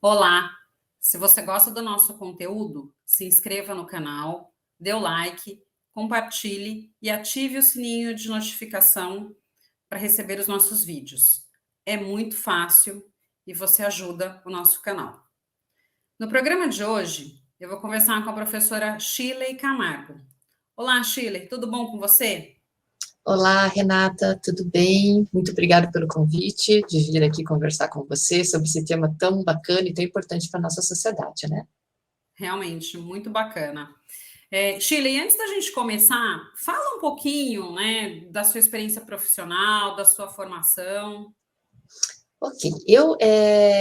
Olá! Se você gosta do nosso conteúdo, se inscreva no canal, dê o like, compartilhe e ative o sininho de notificação para receber os nossos vídeos. É muito fácil e você ajuda o nosso canal. No programa de hoje, eu vou conversar com a professora Shirley Camargo. Olá, Shirley, tudo bom com você? Olá, Renata, tudo bem? Muito obrigada pelo convite de vir aqui conversar com você sobre esse tema tão bacana e tão importante para a nossa sociedade, né? Realmente, muito bacana. Shirley, antes da gente começar, fala um pouquinho, né, da sua experiência profissional, da sua formação. Ok,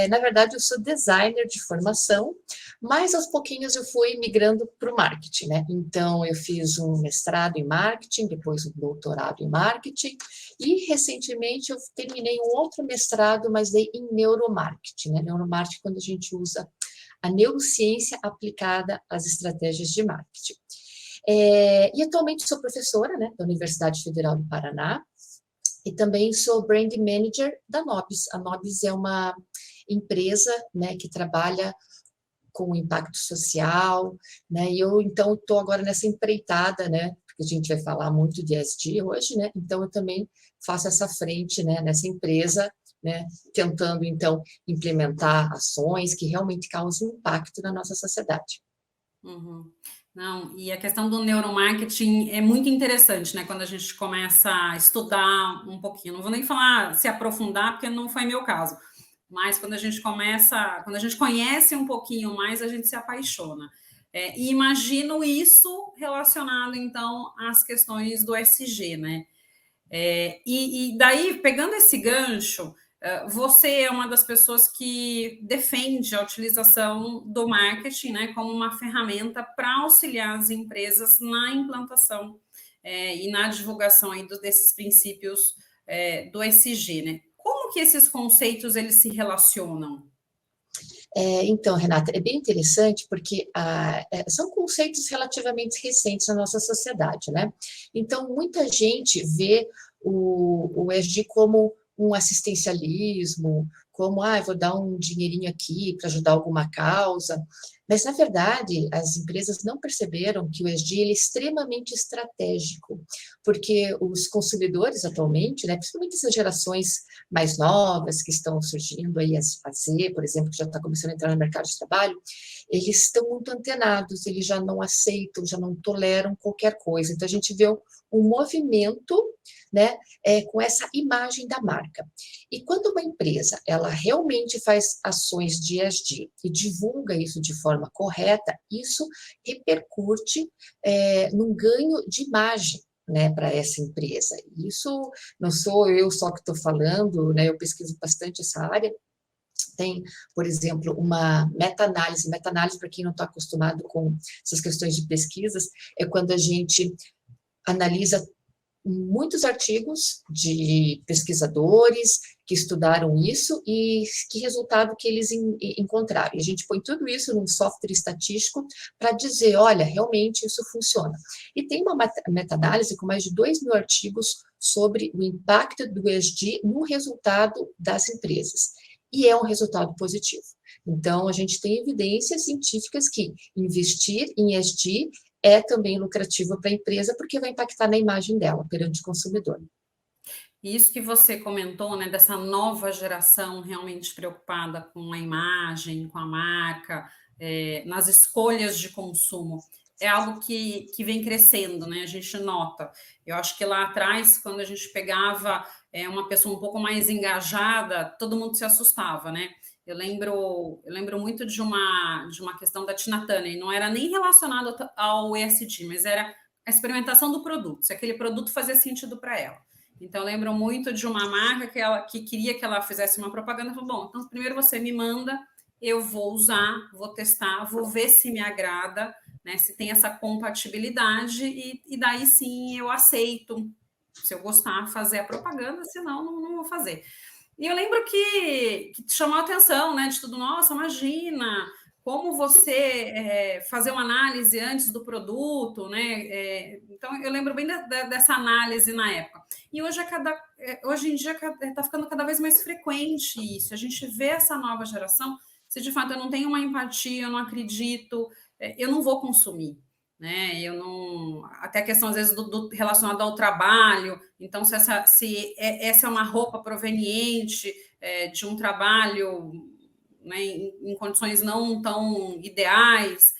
na verdade, eu sou designer de formação, mas aos pouquinhos eu fui migrando para o marketing, né? Então, eu fiz um mestrado em marketing, depois um doutorado em marketing, e recentemente eu terminei um outro mestrado, mas daí em neuromarketing, né? Neuromarketing, quando a gente usa a neurociência aplicada às estratégias de marketing. E atualmente sou professora, né, da Universidade Federal do Paraná, e também sou brand manager da Nobis. A Nobis é uma empresa, né, que trabalha com impacto social, né, e eu, então, estou agora nessa empreitada, né, porque a gente vai falar muito de ESG hoje, né, então eu também faço essa frente, né, nessa empresa, né, tentando, então, implementar ações que realmente causem impacto na nossa sociedade. Uhum. Não, e a questão do neuromarketing é muito interessante, né? Quando a gente começa a estudar um pouquinho. Não vou nem falar se aprofundar, porque não foi meu caso. Mas quando a gente começa, quando a gente conhece um pouquinho mais, a gente se apaixona. E imagino isso relacionado, então, às questões do SG, né? E daí, pegando esse gancho, você é uma das pessoas que defende a utilização do marketing, né, como uma ferramenta para auxiliar as empresas na implantação e na divulgação aí desses princípios do ESG, né? Como que esses conceitos eles se relacionam? Então, Renata, é bem interessante porque são conceitos relativamente recentes na nossa sociedade, né? Então, muita gente vê o ESG como um assistencialismo, como, eu vou dar um dinheirinho aqui para ajudar alguma causa, mas, na verdade, as empresas não perceberam que o ESG ele é extremamente estratégico, porque os consumidores atualmente, né, principalmente essas gerações mais novas que estão surgindo aí, a Z, por exemplo, que já está começando a entrar no mercado de trabalho, eles estão muito antenados, eles já não aceitam, já não toleram qualquer coisa. Então, a gente vê um movimento, né, com essa imagem da marca. E quando uma empresa, ela realmente faz ações de ESG e divulga isso de forma correta, isso repercute num ganho de imagem, né, para essa empresa. Isso não sou eu só que estou falando, né, eu pesquiso bastante essa área. Tem, por exemplo, uma meta-análise. Meta-análise, para quem não está acostumado com essas questões de pesquisas, é quando a gente analisa muitos artigos de pesquisadores que estudaram isso e que resultado que eles encontraram. E a gente põe tudo isso num software estatístico para dizer, olha, realmente isso funciona. E tem uma meta-análise com mais de 2.000 artigos sobre o impacto do ESG no resultado das empresas. E é um resultado positivo. Então, a gente tem evidências científicas que investir em ESG é também lucrativo para a empresa, porque vai impactar na imagem dela perante o consumidor. Isso que você comentou, né, dessa nova geração realmente preocupada com a imagem, com a marca, nas escolhas de consumo, é algo que vem crescendo, né? A gente nota. Eu acho que lá atrás, quando a gente pegava uma pessoa um pouco mais engajada, todo mundo se assustava, né? Eu lembro muito de uma questão da Tina Turner, não era nem relacionado ao ESG, mas era a experimentação do produto, se aquele produto fazia sentido para ela. Então, eu lembro muito de uma marca que queria que ela fizesse uma propaganda. Falou, bom, então primeiro você me manda, eu vou usar, vou testar, vou ver se me agrada, né, se tem essa compatibilidade, e daí sim eu aceito, se eu gostar, fazer a propaganda, senão não vou fazer. E eu lembro que chamou a atenção, né, de tudo, nossa, imagina como você fazer uma análise antes do produto, né? Então, eu lembro bem dessa análise na época. E hoje em dia está ficando cada vez mais frequente isso. A gente vê essa nova geração Se de fato eu não tenho uma empatia, eu não acredito, eu não vou consumir. Né? Eu não, até a questão às vezes relacionada ao trabalho. Então, se essa é uma roupa proveniente de um trabalho, né, em condições não tão ideais,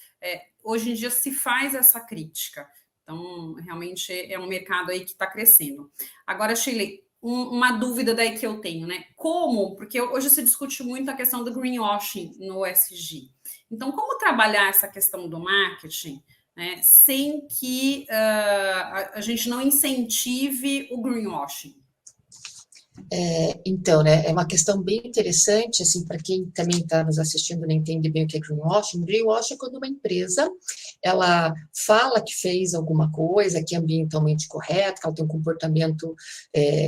hoje em dia se faz essa crítica. Então, realmente é um mercado aí que está crescendo. Agora, Shirley, uma dúvida daí que eu tenho, né? Como? Porque hoje se discute muito a questão do greenwashing no ESG. Então, como trabalhar essa questão do marketing, né, sem que a gente não incentive o greenwashing? Então, né, é uma questão bem interessante, assim, para quem também está nos assistindo e não entende bem o que é greenwashing. Greenwashing é quando uma empresa, ela fala que fez alguma coisa, que é ambientalmente correto, que ela tem um comportamento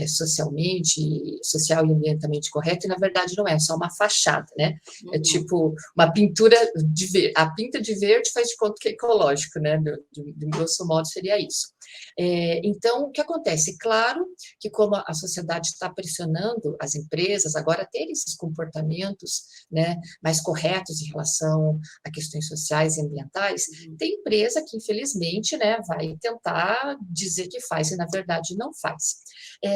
social e ambientalmente correto, e na verdade não é, só uma fachada, né? É tipo uma pintura de verde, a pinta de verde faz de conta que é ecológico, né? De grosso modo seria isso. Então, o que acontece? Claro que como a sociedade está pressionando as empresas agora a ter esses comportamentos, né, mais corretos em relação a questões sociais e ambientais, tem empresa que, infelizmente, né, vai tentar dizer que faz e, na verdade, não faz.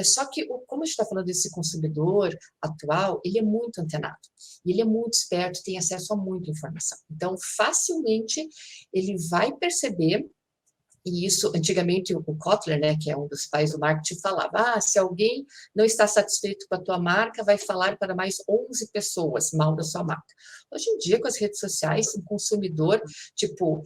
Só que, como a gente está falando desse consumidor atual, ele é muito antenado, e ele é muito esperto, tem acesso a muita informação. Então, facilmente, ele vai perceber. E isso, antigamente, o Kotler, né, que é um dos pais do marketing, falava, se alguém não está satisfeito com a tua marca, vai falar para mais 11 pessoas mal da sua marca. Hoje em dia, com as redes sociais, um consumidor, tipo,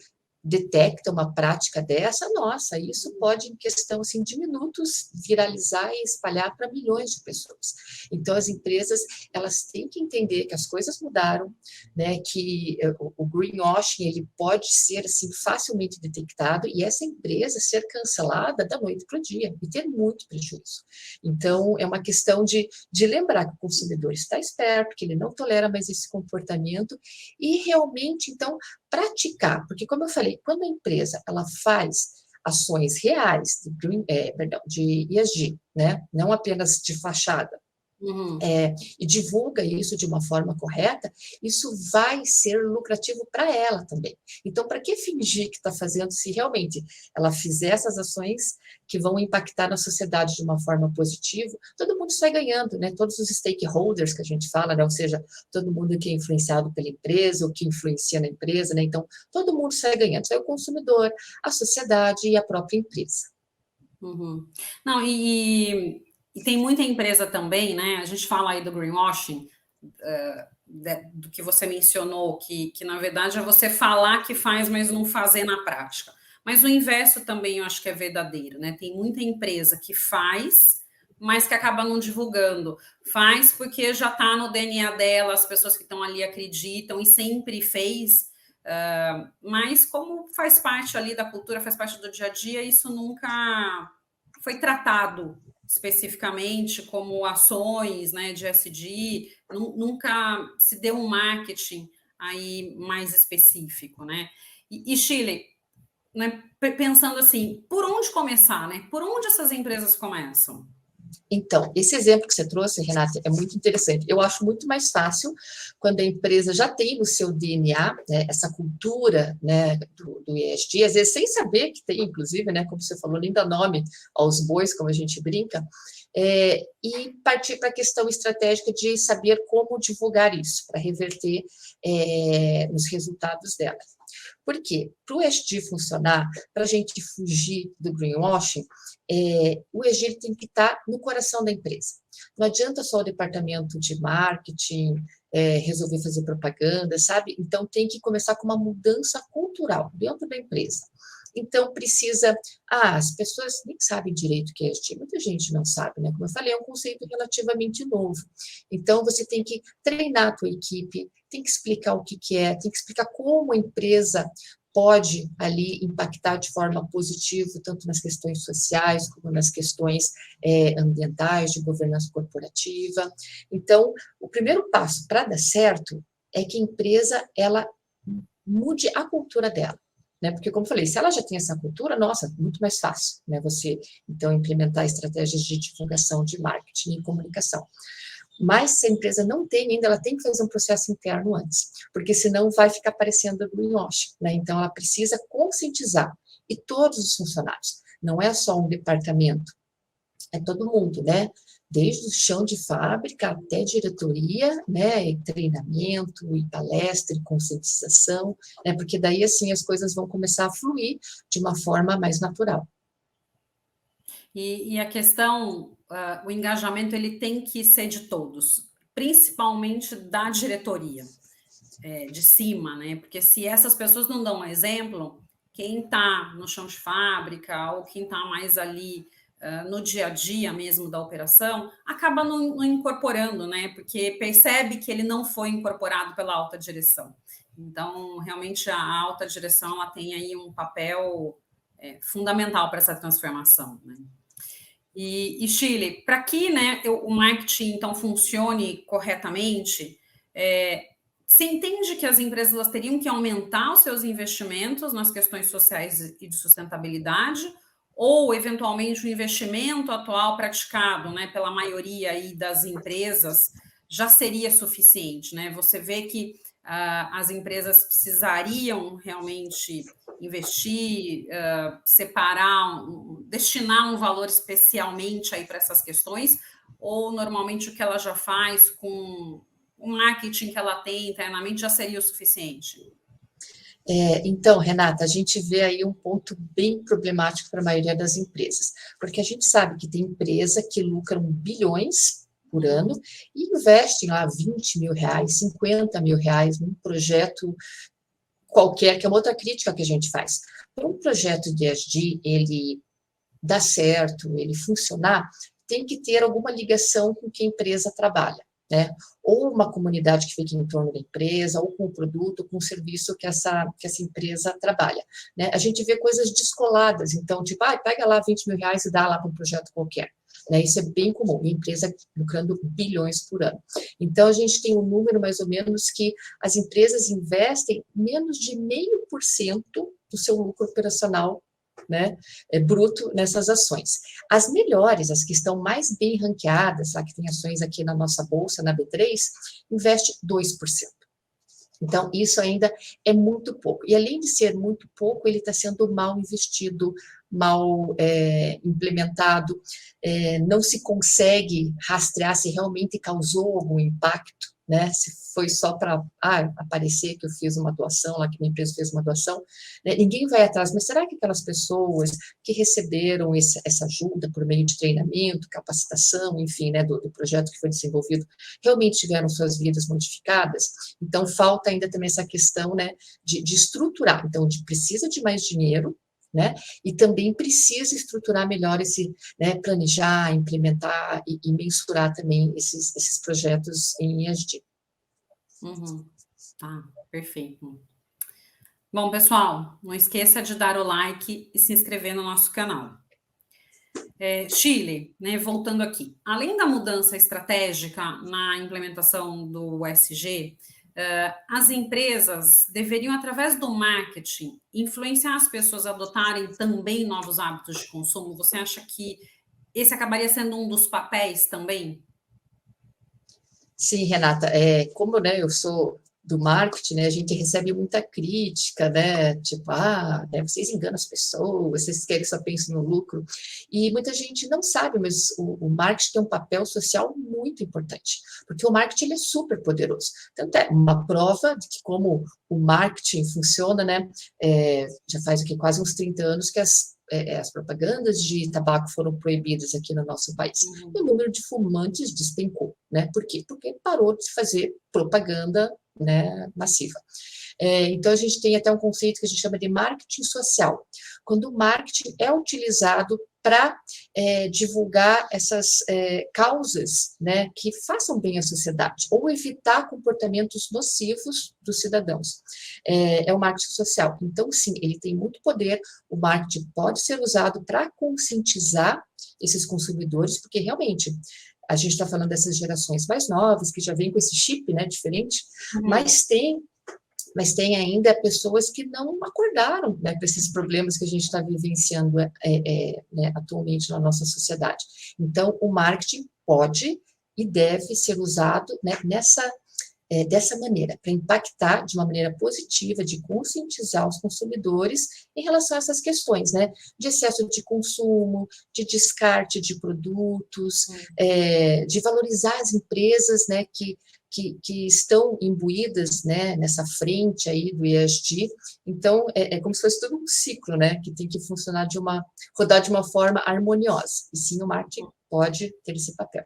detecta uma prática dessa, nossa, isso pode, em questão assim, de minutos, viralizar e espalhar para milhões de pessoas. Então, as empresas, elas têm que entender que as coisas mudaram, né, que o greenwashing, ele pode ser, assim, facilmente detectado, e essa empresa ser cancelada da noite para o dia, e ter muito prejuízo. Então, é uma questão de lembrar que o consumidor está esperto, que ele não tolera mais esse comportamento, e realmente, então, praticar, porque como eu falei, quando a empresa ela faz ações reais de ESG, né, não apenas de fachada, e divulga isso de uma forma correta, isso vai ser lucrativo para ela também. Então, para que fingir que está fazendo se realmente ela fizer essas ações que vão impactar na sociedade de uma forma positiva, todo mundo sai ganhando, né? Todos os stakeholders que a gente fala, né? Ou seja, todo mundo que é influenciado pela empresa, ou que influencia na empresa, né? Então, todo mundo sai ganhando, sai o consumidor, a sociedade e a própria empresa. Não, e tem muita empresa também, né? A gente fala aí do greenwashing, do que você mencionou, que na verdade é você falar que faz, mas não fazer na prática. Mas o inverso também eu acho que é verdadeiro, né? Tem muita empresa que faz, mas que acaba não divulgando. Faz porque já está no DNA dela, as pessoas que estão ali acreditam e sempre fez. Mas como faz parte ali da cultura, faz parte do dia a dia, isso nunca foi tratado especificamente como ações, né, de SD, nunca se deu um marketing aí mais específico, né? E Chile, né, pensando assim, por onde começar, né? Por onde essas empresas começam? Então, esse exemplo que você trouxe, Renata, é muito interessante. Eu acho muito mais fácil quando a empresa já tem no seu DNA, né, essa cultura, né, do ESG, às vezes sem saber que tem, inclusive, né, como você falou, nem dá nome aos bois, como a gente brinca, e partir para a questão estratégica de saber como divulgar isso, para reverter nos resultados dela. Por quê? Para o ESG funcionar, para a gente fugir do greenwashing, o ESG tem que estar no coração da empresa. Não adianta só o departamento de marketing resolver fazer propaganda, sabe? Então, tem que começar com uma mudança cultural dentro da empresa. Então, precisa... as pessoas nem sabem direito o que é ESG, muita gente não sabe, né? Como eu falei, é um conceito relativamente novo. Então, você tem que treinar a tua equipe, tem que explicar o que é, tem que explicar como a empresa pode ali impactar de forma positiva, tanto nas questões sociais, como nas questões ambientais, de governança corporativa. Então, o primeiro passo para dar certo é que a empresa, ela mude a cultura dela. Né? Porque, como eu falei, se ela já tem essa cultura, nossa, muito mais fácil, né? Você, então, implementar estratégias de divulgação, de marketing e comunicação. Mas se a empresa não tem ainda, ela tem que fazer um processo interno antes, porque senão vai ficar parecendo greenwashing, né? Então, ela precisa conscientizar, e todos os funcionários, não é só um departamento, é todo mundo, né? Desde o chão de fábrica até diretoria, né? E treinamento, e palestra, e conscientização, né? Porque daí, assim, as coisas vão começar a fluir de uma forma mais natural. E a questão, o engajamento ele tem que ser de todos, principalmente da diretoria, de cima, né? Porque se essas pessoas não dão um exemplo, quem está no chão de fábrica ou quem está mais ali no dia a dia mesmo da operação, acaba não incorporando, né? Porque percebe que ele não foi incorporado pela alta direção. Então, realmente, a alta direção ela tem aí um papel fundamental para essa transformação, né? E Chile, para que, né, o marketing então funcione corretamente, você entende que as empresas elas teriam que aumentar os seus investimentos nas questões sociais e de sustentabilidade, ou eventualmente o investimento atual praticado, né, pela maioria aí das empresas já seria suficiente, né? Você vê que as empresas precisariam realmente investir, separar, destinar um valor especialmente aí para essas questões, ou normalmente o que ela já faz com o marketing que ela tem internamente já seria o suficiente? Então, Renata, a gente vê aí um ponto bem problemático para a maioria das empresas, porque a gente sabe que tem empresa que lucram bilhões por ano e investem lá 20 mil reais, 50 mil reais num projeto qualquer, que é uma outra crítica que a gente faz. Para um projeto de ESG, ele dar certo, ele funcionar, tem que ter alguma ligação com que a empresa trabalha, né? Ou uma comunidade que fique em torno da empresa, ou com o produto, ou com o serviço que essa empresa trabalha, né? A gente vê coisas descoladas, então, tipo, pega lá 20 mil reais e dá lá para um projeto qualquer. Né, isso é bem comum, a empresa lucrando bilhões por ano. Então, a gente tem um número mais ou menos que as empresas investem menos de 0,5% do seu lucro operacional, né, bruto nessas ações. As melhores, as que estão mais bem ranqueadas, que tem ações aqui na nossa bolsa, na B3, investe 2%. Então, isso ainda é muito pouco. E além de ser muito pouco, ele está sendo mal investido, mal implementado, não se consegue rastrear se realmente causou algum impacto, né? Se foi só para aparecer que eu fiz uma doação, lá que minha empresa fez uma doação, né? Ninguém vai atrás, mas será que aquelas pessoas que receberam essa ajuda por meio de treinamento, capacitação, enfim, né, do projeto que foi desenvolvido, realmente tiveram suas vidas modificadas? Então, falta ainda também essa questão, né, de estruturar. Então, precisa de mais dinheiro, né, e também precisa estruturar melhor né, planejar, implementar e mensurar também esses projetos em ESG. Tá, perfeito. Bom, pessoal, não esqueça de dar o like e se inscrever no nosso canal. Chile, né, voltando aqui, além da mudança estratégica na implementação do ESG, as empresas deveriam, através do marketing, influenciar as pessoas a adotarem também novos hábitos de consumo? Você acha que esse acabaria sendo um dos papéis também? Sim, Renata, como, né, eu sou do marketing, né, a gente recebe muita crítica, né, tipo, né, vocês enganam as pessoas, vocês querem só pensar no lucro, e muita gente não sabe, mas o marketing tem um papel social muito importante, porque o marketing ele é super poderoso, tanto é uma prova de que como o marketing funciona, né, já faz aqui quase uns 30 anos que as propagandas de tabaco foram proibidas aqui no nosso país. E o número de fumantes despencou, né? Por quê? Porque parou de se fazer propaganda, né, massiva. Então, a gente tem até um conceito que a gente chama de marketing social, quando o marketing é utilizado para divulgar essas causas, né, que façam bem à sociedade, ou evitar comportamentos nocivos dos cidadãos. É o marketing social. Então, sim, ele tem muito poder, o marketing pode ser usado para conscientizar esses consumidores, porque realmente a gente está falando dessas gerações mais novas, que já vêm com esse chip, né, diferente, mas tem ainda pessoas que não acordaram, né, para esses problemas que a gente está vivenciando né, atualmente na nossa sociedade. Então, o marketing pode e deve ser usado, né, dessa maneira, para impactar de uma maneira positiva, de conscientizar os consumidores em relação a essas questões, né, de excesso de consumo, de descarte de produtos, de valorizar as empresas, né, que estão imbuídas, né, nessa frente aí do ESG. Então, é como se fosse todo um ciclo, né, que tem que funcionar rodar de uma forma harmoniosa, e sim o marketing pode ter esse papel.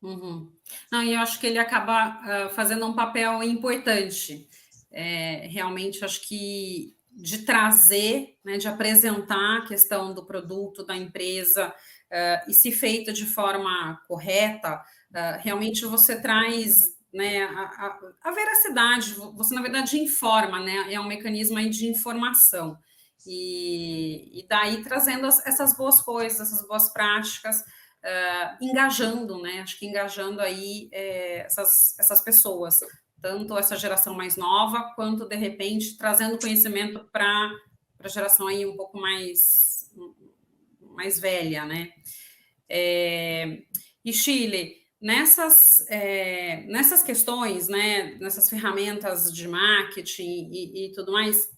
Uhum. Não, e eu acho que ele acaba fazendo um papel importante. Realmente, acho que de trazer, né, de apresentar a questão do produto, da empresa, e se feita de forma correta, realmente você traz, né, a veracidade, você, na verdade, informa, né, é um mecanismo aí de informação. E daí trazendo essas boas coisas, essas boas práticas, engajando, né? Acho que engajando aí essas pessoas, tanto essa geração mais nova, quanto, de repente, trazendo conhecimento para a geração aí um pouco mais velha, né? E Chile, nessas questões, né, nessas ferramentas de marketing e tudo mais,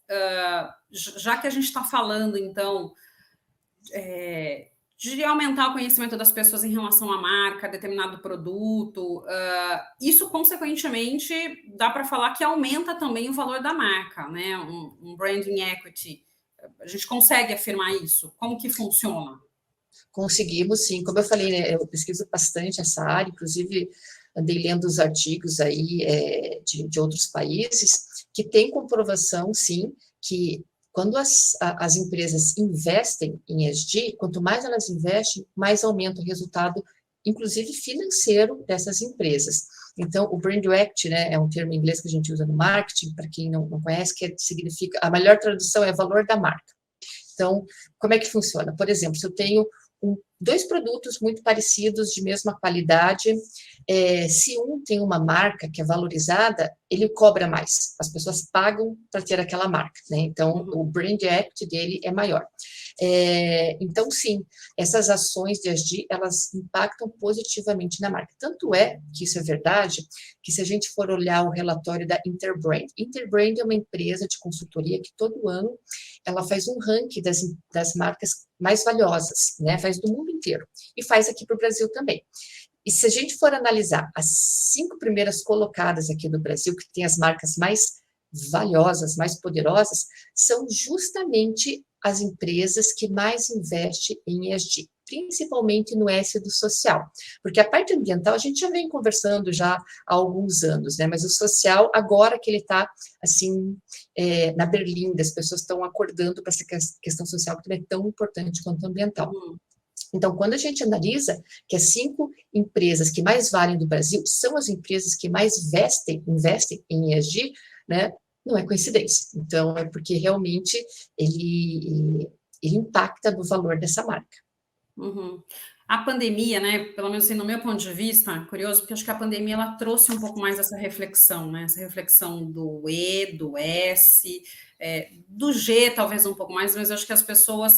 já que a gente está falando, então, de aumentar o conhecimento das pessoas em relação à marca, determinado produto, isso, consequentemente, dá para falar que aumenta também o valor da marca, né? Um branding equity. A gente consegue afirmar isso? Como que funciona? Conseguimos, sim. Como eu falei, né, eu pesquiso bastante essa área, inclusive andei lendo os artigos aí de outros países, que tem comprovação, sim, que quando as empresas investem em ESG, quanto mais elas investem, mais aumenta o resultado, inclusive financeiro, dessas empresas. Então, o Brand Equity, né, é um termo em inglês que a gente usa no marketing, para quem não conhece, que significa, a melhor tradução é valor da marca. Então, como é que funciona? Por exemplo, se eu tenho dois produtos muito parecidos, de mesma qualidade, se um tem uma marca que é valorizada, ele cobra mais. As pessoas pagam para ter aquela marca, né? Então, o brand equity dele é maior. Então, sim, essas ações de ESG, elas impactam positivamente na marca. Tanto é que isso é verdade, que se a gente for olhar o relatório da Interbrand é uma empresa de consultoria que todo ano ela faz um ranking das marcas mais valiosas, né? Faz do mundo inteiro e faz aqui para o Brasil também. E se a gente for analisar as 5 primeiras colocadas aqui do Brasil, que tem as marcas mais valiosas, mais poderosas, são justamente as empresas que mais investem em ESG, principalmente no S do social, porque a parte ambiental a gente já vem conversando já há alguns anos, né? Mas o social, agora que ele está assim na berlinda, as pessoas estão acordando para essa questão social que também é tão importante quanto ambiental. Então, quando a gente analisa que as 5 empresas que mais valem do Brasil são as empresas que mais investem em ESG, né, não é coincidência. Então, é porque realmente ele impacta no valor dessa marca. Uhum. A pandemia, né, pelo menos assim, no meu ponto de vista, curioso, porque acho que a pandemia ela trouxe um pouco mais essa reflexão, né? Essa reflexão do E, do S, do G, talvez um pouco mais, mas eu acho que as pessoas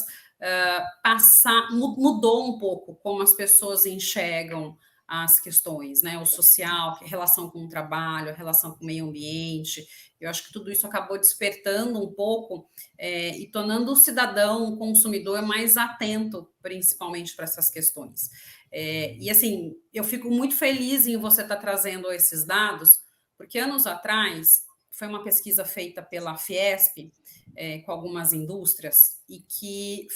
mudou um pouco como as pessoas enxergam as questões, né? O social, a relação com o trabalho, a relação com o meio ambiente. Eu acho que tudo isso acabou despertando um pouco e tornando o cidadão, o consumidor, mais atento, principalmente para essas questões. E assim, eu fico muito feliz em você estar trazendo esses dados, porque anos atrás foi uma pesquisa feita pela Fiesp, com algumas indústrias, e que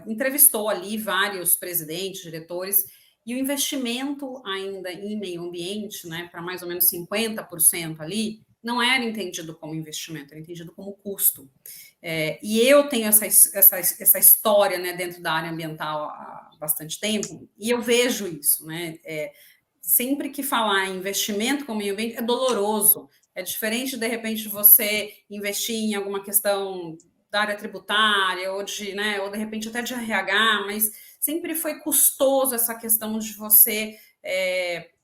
entrevistou ali vários presidentes, diretores, e o investimento ainda em meio ambiente, né, para mais ou menos 50% ali, não era entendido como investimento, era entendido como custo. E eu tenho essa história, né, dentro da área ambiental há bastante tempo, e eu vejo isso, né? Sempre que falar em investimento com o meio ambiente é doloroso. É diferente, de repente, você investir em alguma questão da área tributária, ou de repente até de RH, mas sempre foi custoso essa questão de você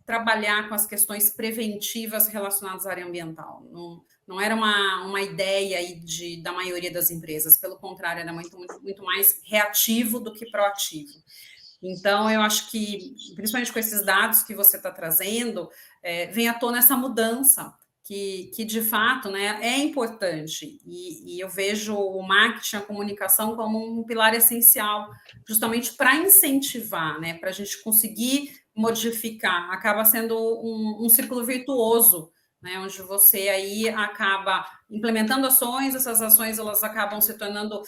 trabalhar com as questões preventivas relacionadas à área ambiental. Não era uma ideia aí da maioria das empresas, pelo contrário, era muito, muito, muito mais reativo do que proativo. Então, eu acho que, principalmente com esses dados que você está trazendo, vem à tona essa mudança, que de fato, né, é importante. E eu vejo o marketing, a comunicação, como um pilar essencial, justamente para incentivar, né, para a gente conseguir modificar. Acaba sendo um círculo virtuoso, né, onde você aí acaba implementando ações, essas ações elas acabam se tornando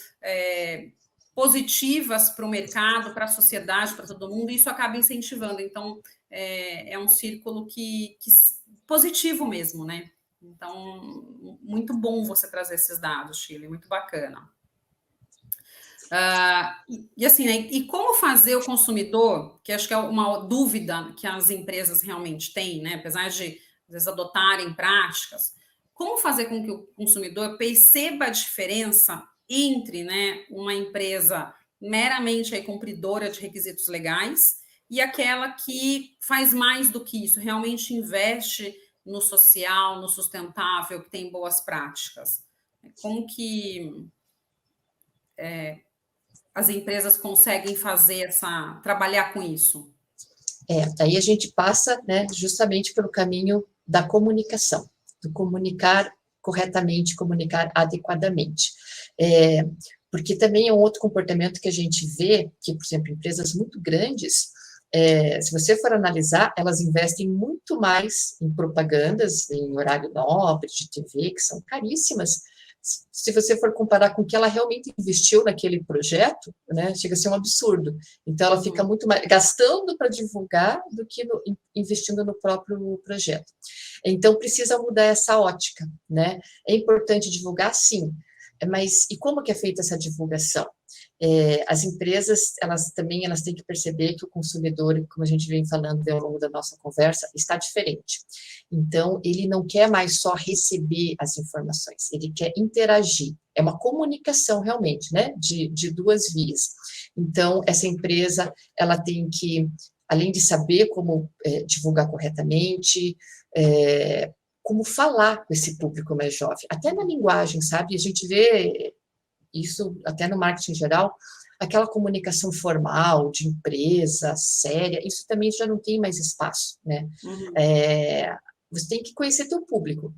positivas para o mercado, para a sociedade, para todo mundo, e isso acaba incentivando. Então, é um círculo que positivo mesmo, né? Então, muito bom você trazer esses dados, Shirley, muito bacana. E assim, né, e como fazer o consumidor, que acho que é uma dúvida que as empresas realmente têm, né? Apesar de às vezes adotarem práticas, como fazer com que o consumidor perceba a diferença entre, né, uma empresa meramente aí, cumpridora de requisitos legais e aquela que faz mais do que isso, realmente investe no social, no sustentável, que tem boas práticas. Como que as empresas conseguem trabalhar com isso? Aí a gente passa, né, justamente pelo caminho da comunicação, do comunicar corretamente, comunicar adequadamente. Porque também é um outro comportamento que a gente vê, que, por exemplo, empresas muito grandes, se você for analisar, elas investem muito mais em propagandas, em horário nobre, de TV, que são caríssimas. Se você for comparar com o que ela realmente investiu naquele projeto, né, chega a ser um absurdo. Então, ela fica muito mais gastando para divulgar do que investindo no próprio projeto. Então, precisa mudar essa ótica, né? É importante divulgar, sim, mas e como que é feita essa divulgação? As empresas, elas têm que perceber que o consumidor, como a gente vem falando ao longo da nossa conversa, está diferente. Então, ele não quer mais só receber as informações, ele quer interagir. É uma comunicação realmente, né, de duas vias. Então, essa empresa, ela tem que, além de saber como divulgar corretamente, como falar com esse público mais jovem, até na linguagem, sabe? A gente vê isso até no marketing geral, aquela comunicação formal, de empresa, séria, isso também já não tem mais espaço, né? Você tem que conhecer teu público.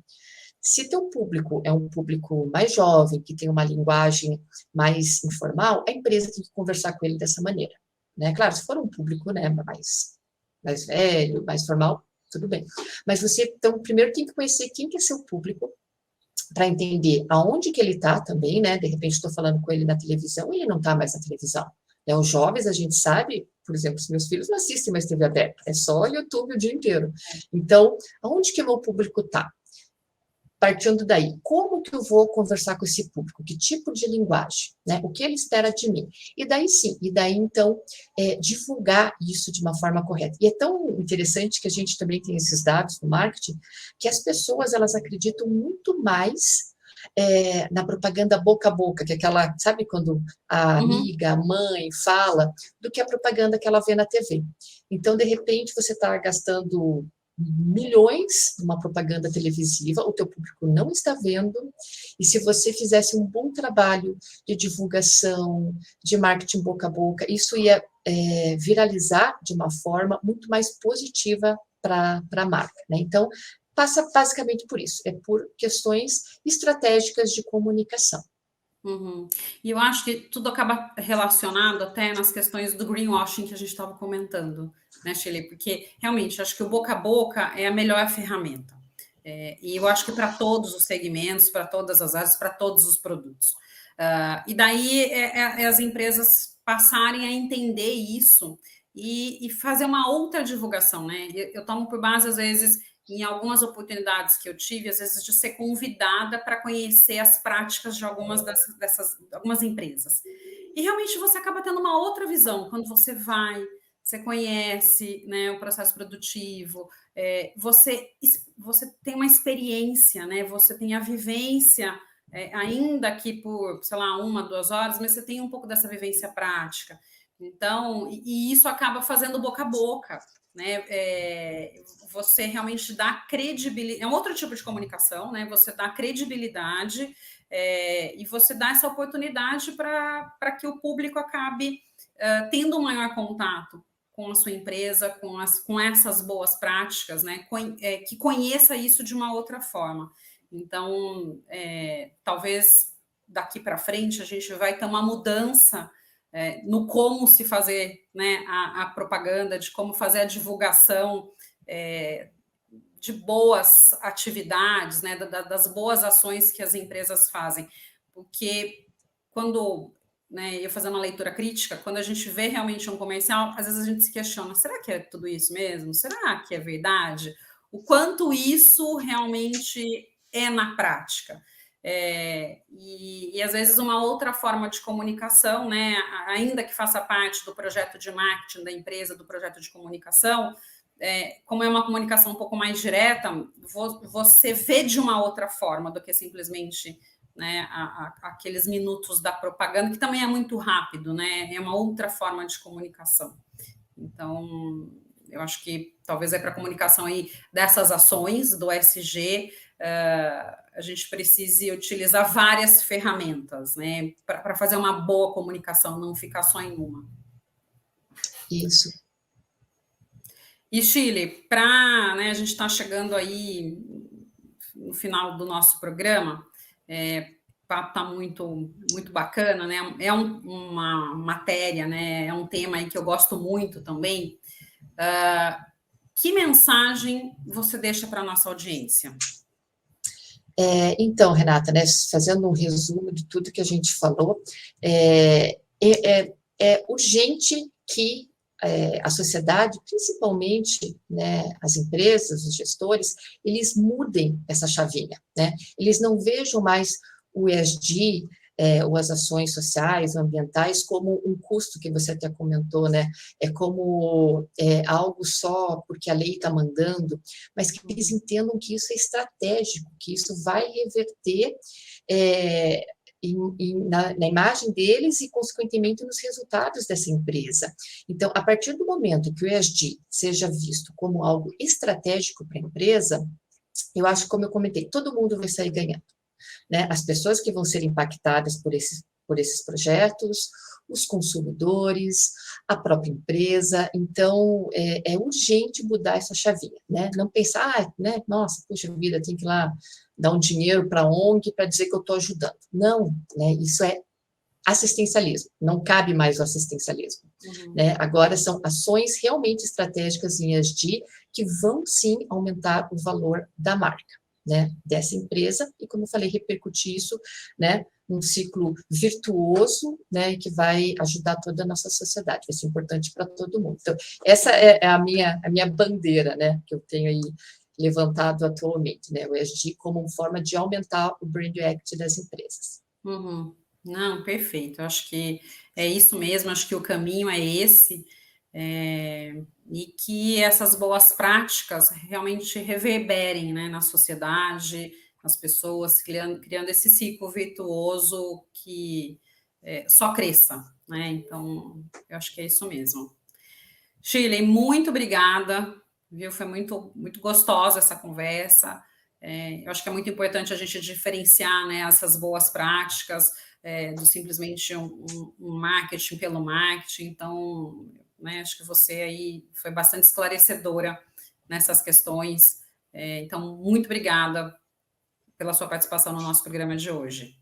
Se teu público é um público mais jovem, que tem uma linguagem mais informal, a empresa tem que conversar com ele dessa maneira, né? Claro, se for um público, né, mais velho, mais formal, tudo bem. Mas você, então, primeiro tem que conhecer quem que é seu público, para entender aonde que ele está também, né? De repente estou falando com ele na televisão e ele não está mais na televisão. Né? Os jovens, a gente sabe, por exemplo, os meus filhos não assistem mais TV aberta, é só YouTube o dia inteiro. Então, aonde que o meu público está? Partindo daí, como que eu vou conversar com esse público? Que tipo de linguagem? Né? O que ele espera de mim? E daí sim, então, divulgar isso de uma forma correta. E é tão interessante que a gente também tem esses dados no marketing, que as pessoas, elas acreditam muito mais na propaganda boca a boca, que é aquela, sabe quando a amiga, a mãe fala, do que a propaganda que ela vê na TV. Então, de repente, você está gastando milhões numa propaganda televisiva, o teu público não está vendo, e se você fizesse um bom trabalho de divulgação, de marketing boca a boca, isso ia viralizar de uma forma muito mais positiva para a marca, né? Então, passa basicamente por isso, é por questões estratégicas de comunicação. E eu acho que tudo acaba relacionado até nas questões do greenwashing que a gente estava comentando, né, Shirley? Porque realmente acho que o boca a boca é a melhor ferramenta. E eu acho que para todos os segmentos, para todas as áreas, para todos os produtos. E daí as empresas passarem a entender isso e fazer uma outra divulgação, né? Eu tomo por base, às vezes, em algumas oportunidades que eu tive, às vezes, de ser convidada para conhecer as práticas de algumas empresas. E realmente você acaba tendo uma outra visão quando você vai, você conhece, né, o processo produtivo, você tem uma experiência, né, você tem a vivência, ainda que por, sei lá, 1, 2 horas, mas você tem um pouco dessa vivência prática. Então, e isso acaba fazendo boca a boca, né? Você realmente dá credibilidade, é um outro tipo de comunicação, né? Você dá credibilidade e você dá essa oportunidade para que o público acabe tendo um maior contato com a sua empresa, com essas boas práticas, né? Que conheça isso de uma outra forma. Então, talvez daqui para frente a gente vai ter uma mudança no como se fazer, né, a propaganda, de como fazer a divulgação de boas atividades, né, das boas ações que as empresas fazem. Porque quando, né, eu fazendo uma leitura crítica, quando a gente vê realmente um comercial, às vezes a gente se questiona, será que é tudo isso mesmo? Será que é verdade? O quanto isso realmente é na prática? E às vezes uma outra forma de comunicação, né, ainda que faça parte do projeto de marketing da empresa, do projeto de comunicação, como é uma comunicação um pouco mais direta, você vê de uma outra forma do que simplesmente, né, aqueles minutos da propaganda, que também é muito rápido, né, é uma outra forma de comunicação. Então, eu acho que talvez para a comunicação aí dessas ações do ESG, a gente precise utilizar várias ferramentas, né, para fazer uma boa comunicação, não ficar só em uma. Isso. E, Chile, né, a gente está chegando aí no final do nosso programa, o papo está muito, muito bacana, né? É uma matéria, né? É um tema aí que eu gosto muito também. Que mensagem você deixa para a nossa audiência? Então, Renata, né, fazendo um resumo de tudo que a gente falou, é urgente que a sociedade, principalmente, né, as empresas, os gestores, eles mudem essa chavinha, né? Eles não vejam mais o ESG, ou as ações sociais, ambientais, como um custo que você até comentou, né? Como algo só porque a lei está mandando, mas que eles entendam que isso é estratégico, que isso vai reverter na imagem deles e, consequentemente, nos resultados dessa empresa. Então, a partir do momento que o ESG seja visto como algo estratégico para a empresa, eu acho, como eu comentei, todo mundo vai sair ganhando, né? As pessoas que vão ser impactadas por esses projetos, os consumidores, a própria empresa. Então, é urgente mudar essa chavinha, né? Não pensar, né? Nossa, puxa vida, tem que ir lá dar um dinheiro para a ONG para dizer que eu estou ajudando. Não, né? Isso é assistencialismo, não cabe mais o assistencialismo. Né? Agora são ações realmente estratégicas em ESG que vão sim aumentar o valor da marca, né, dessa empresa, e como eu falei, repercutir isso, né, num ciclo virtuoso, né, que vai ajudar toda a nossa sociedade, vai ser importante para todo mundo. Então, essa é a minha bandeira, né, que eu tenho aí levantado atualmente, né, o ESG como uma forma de aumentar o brand equity das empresas. Uhum. Não, perfeito. Eu acho que é isso mesmo, acho que o caminho é esse, e que essas boas práticas realmente reverberem, né, na sociedade, nas pessoas, criando esse ciclo virtuoso que só cresça, né? Então, eu acho que é isso mesmo. Shirley, muito obrigada, viu? Foi muito, muito gostosa essa conversa. Eu acho que é muito importante a gente diferenciar, né, essas boas práticas do simplesmente um marketing pelo marketing. Então, né, acho que você aí foi bastante esclarecedora nessas questões. Então, muito obrigada pela sua participação no nosso programa de hoje.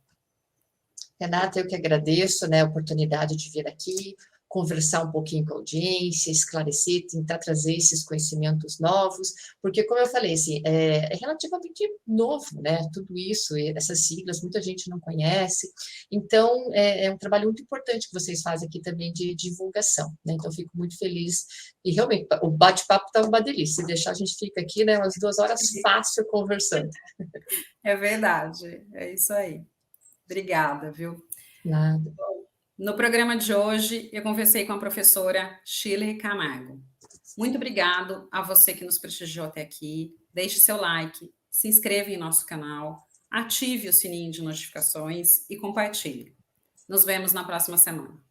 Renata, eu que agradeço, né, a oportunidade de vir aqui, conversar um pouquinho com a audiência, esclarecer, tentar trazer esses conhecimentos novos, porque, como eu falei, assim, é relativamente novo, né, tudo isso, essas siglas, muita gente não conhece, então, é um trabalho muito importante que vocês fazem aqui também de divulgação, né, então, fico muito feliz, e realmente, o bate-papo estava uma delícia, se deixar a gente fica aqui, né, umas 2 horas fácil conversando. É verdade, é isso aí. Obrigada, viu? Nada. No programa de hoje, eu conversei com a professora Shirley Camargo. Muito obrigado a você que nos prestigiou até aqui. Deixe seu like, se inscreva em nosso canal, ative o sininho de notificações e compartilhe. Nos vemos na próxima semana.